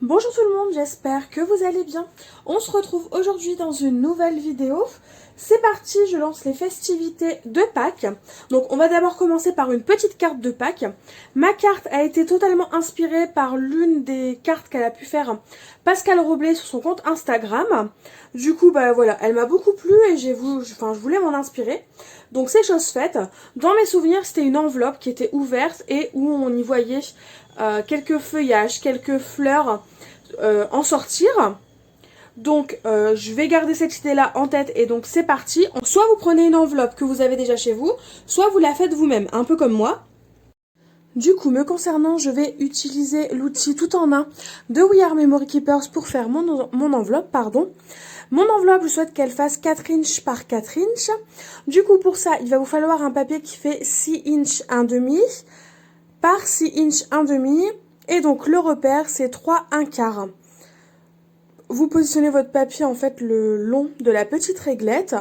Bonjour tout le monde, j'espère que vous allez bien. On se retrouve aujourd'hui dans une nouvelle vidéo. C'est parti, je lance les festivités de Pâques. Donc on va d'abord commencer par une petite carte de Pâques. Ma carte a été totalement inspirée par l'une des cartes qu'elle a pu faire Pascal Roblé sur son compte Instagram. Du coup, voilà, elle m'a beaucoup plu et je voulais m'en inspirer. Donc c'est chose faite. Dans mes souvenirs, c'était une enveloppe qui était ouverte et où on y voyait quelques feuillages, quelques fleurs en sortir. Donc je vais garder cette idée là en tête et donc c'est parti. Soit vous prenez une enveloppe que vous avez déjà chez vous, soit vous la faites vous-même, un peu comme moi. Du coup, me concernant, je vais utiliser l'outil tout en un de We Are Memory Keepers pour faire mon enveloppe, pardon. Mon enveloppe, je souhaite qu'elle fasse 4 inches par 4 inches. Du coup, pour ça, il va vous falloir un papier qui fait 6 inches 1/2 par 6 inches 1/2. Et donc, le repère, c'est 3 1/4. Vous positionnez votre papier en fait le long de la petite réglette.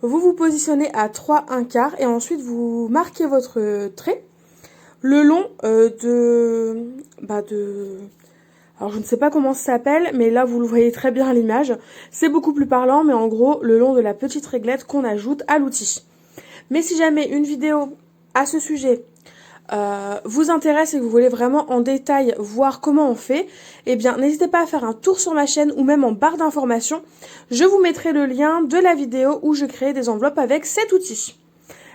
Vous vous positionnez à 3 1/4 et ensuite vous marquez votre trait le long alors je ne sais pas comment ça s'appelle, mais là vous le voyez très bien à l'image. C'est beaucoup plus parlant, mais en gros le long de la petite réglette qu'on ajoute à l'outil. Mais si jamais une vidéo à ce sujet vous intéresse et que vous voulez vraiment en détail voir comment on fait, eh bien n'hésitez pas à faire un tour sur ma chaîne ou même en barre d'informations. Je vous mettrai le lien de la vidéo où je crée des enveloppes avec cet outil.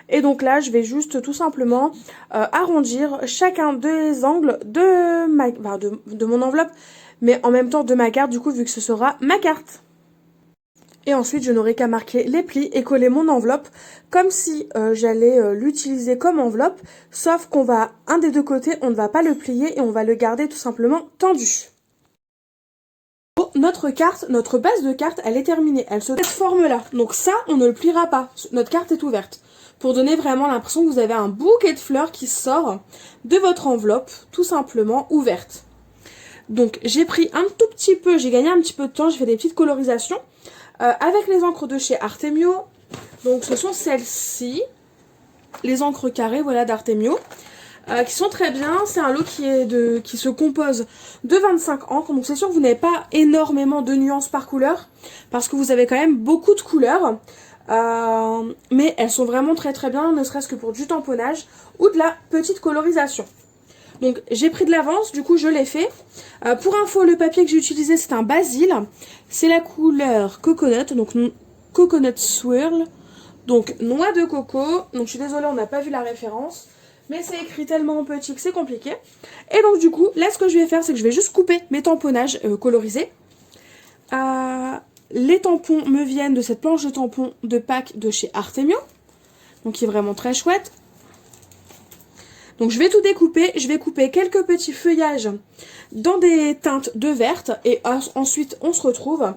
Et donc là, je vais juste tout simplement arrondir chacun des angles de mon enveloppe, mais en même temps de ma carte, du coup, vu que ce sera ma carte. Et ensuite, je n'aurai qu'à marquer les plis et coller mon enveloppe comme si j'allais l'utiliser comme enveloppe, sauf un des deux côtés, on ne va pas le plier et on va le garder tout simplement tendu. Notre carte, notre base de carte, elle est terminée. Elle se trouve de cette forme-là. Donc ça, on ne le pliera pas. Notre carte est ouverte. Pour donner vraiment l'impression que vous avez un bouquet de fleurs qui sort de votre enveloppe, tout simplement ouverte. Donc j'ai pris un tout petit peu, j'ai gagné un petit peu de temps, j'ai fait des petites colorisations avec les encres de chez Artemio. Donc ce sont celles-ci, les encres carrées, voilà, d'Artemio. Qui sont très bien. C'est un lot qui se compose de 25 encres. Donc c'est sûr que vous n'avez pas énormément de nuances par couleur, parce que vous avez quand même beaucoup de couleurs. Mais elles sont vraiment très très bien, ne serait-ce que pour du tamponnage ou de la petite colorisation. Donc j'ai pris de l'avance, du coup je l'ai fait. Pour info, le papier que j'ai utilisé, c'est un basil. C'est la couleur coconut, donc coconut swirl. Donc noix de coco. Donc je suis désolée, on n'a pas vu la référence. Mais c'est écrit tellement petit que c'est compliqué. Et donc du coup, là ce que je vais faire, c'est que je vais juste couper mes tamponnages colorisés. Les tampons me viennent de cette planche de tampons de Pâques de chez Artemio. Donc qui est vraiment très chouette. Donc je vais tout découper. Je vais couper quelques petits feuillages dans des teintes de verte. Et ensuite on se retrouve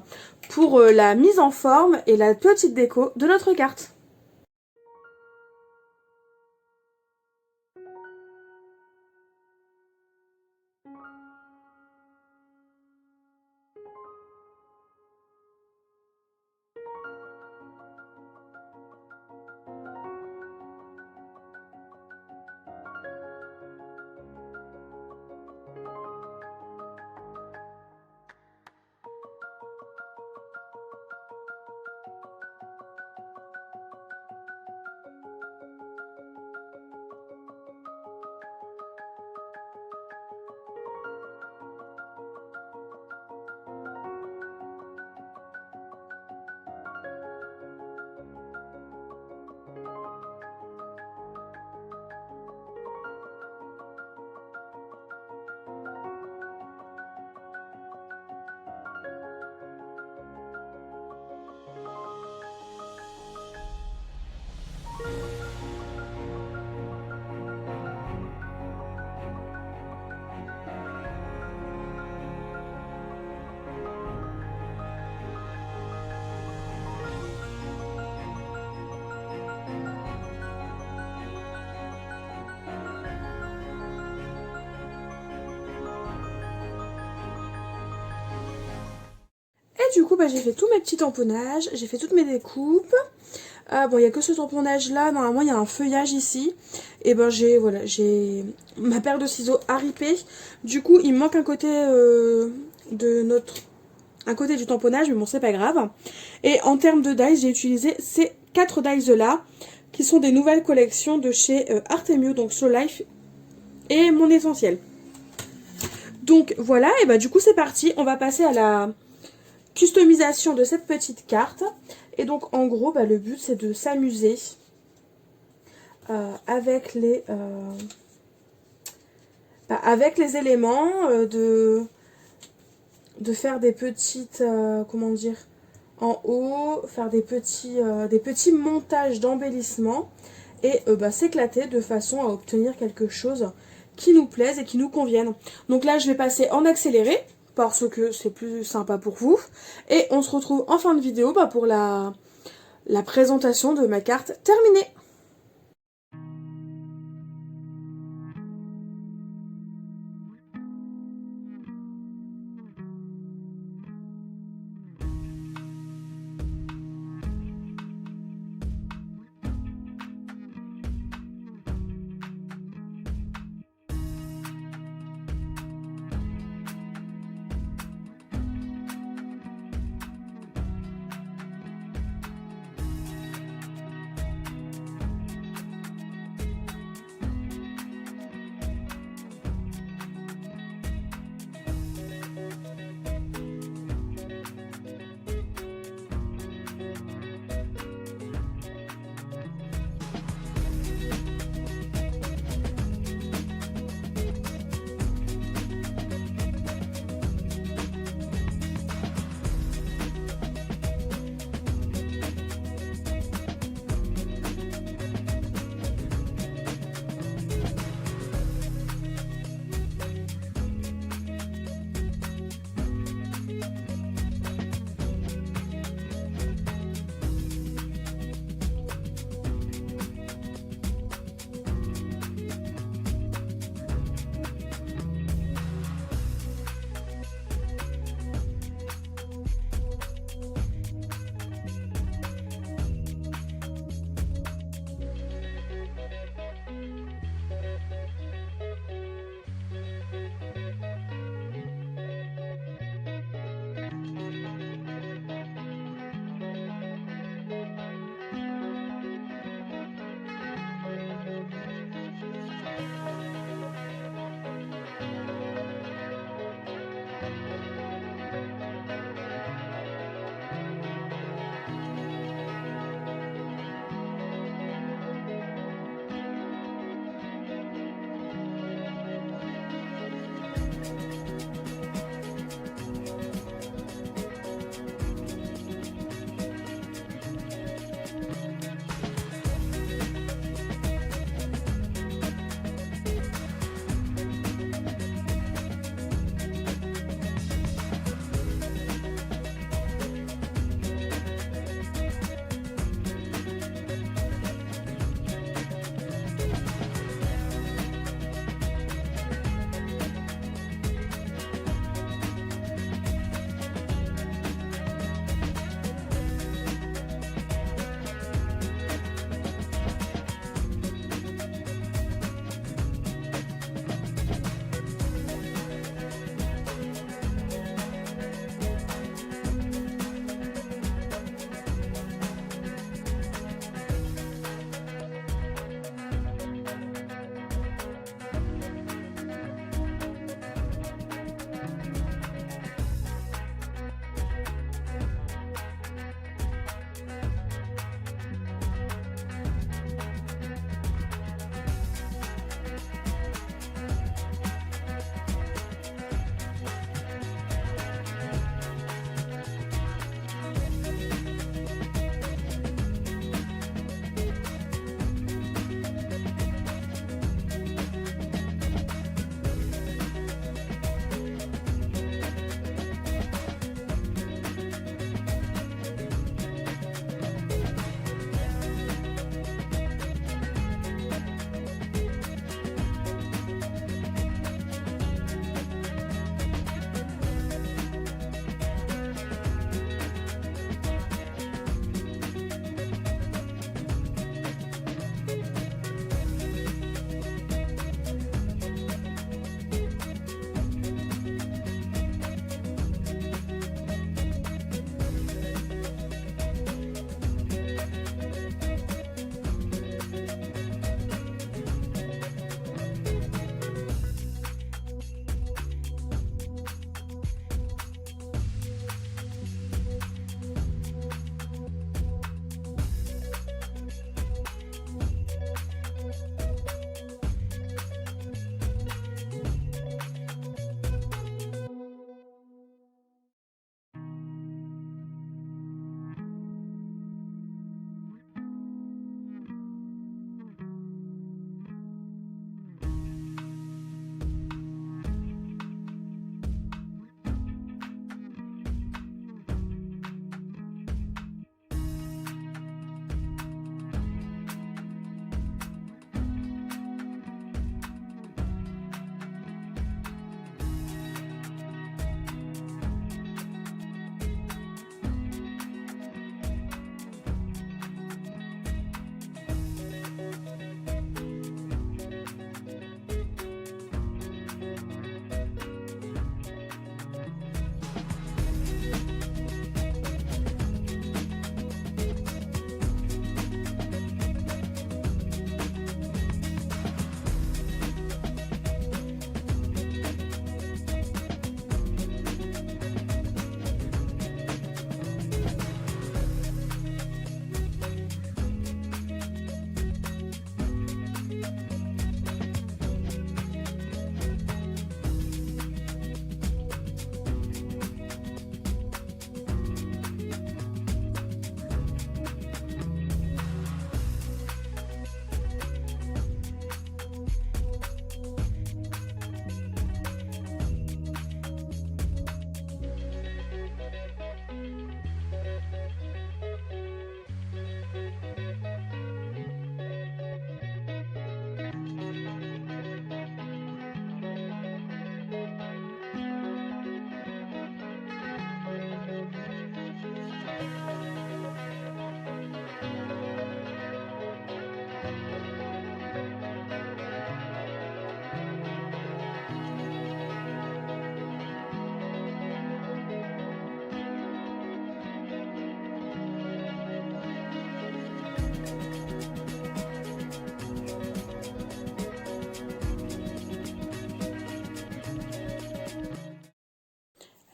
pour la mise en forme et la petite déco de notre carte. du coup, bah, j'ai fait tous mes petits tamponnages, j'ai fait toutes mes découpes. Bon, il n'y a que ce tamponnage là, normalement il y a un feuillage ici. Et ben voilà, j'ai ma paire de ciseaux à ripper. Du coup, il me manque un côté un côté du tamponnage, mais bon, c'est pas grave. Et en termes de dies, j'ai utilisé ces 4 dies là, qui sont des nouvelles collections de chez Artemio, donc Slow Life et Mon Essentiel. Donc voilà, et bah du coup c'est parti, on va passer à la customisation de cette petite carte. Et donc en gros, bah, le but c'est de s'amuser avec les éléments, de faire des petites, comment dire, en haut, faire des petits montages d'embellissement et bah, s'éclater de façon à obtenir quelque chose qui nous plaise et qui nous convienne. Donc là je vais passer en accéléré parce que c'est plus sympa pour vous. Et on se retrouve en fin de vidéo bah, pour la présentation de ma carte terminée.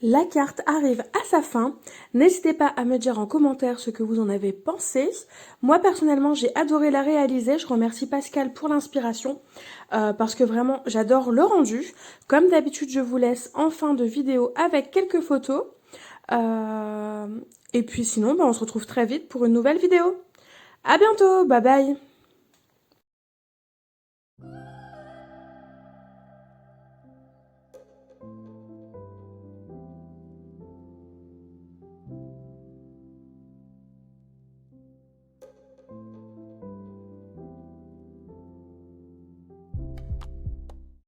La carte arrive à sa fin. N'hésitez pas à me dire en commentaire ce que vous en avez pensé. Moi, personnellement, j'ai adoré la réaliser. Je remercie Pascal pour l'inspiration parce que vraiment, j'adore le rendu. Comme d'habitude, je vous laisse en fin de vidéo avec quelques photos. Et puis sinon, on se retrouve très vite pour une nouvelle vidéo. À bientôt, bye bye!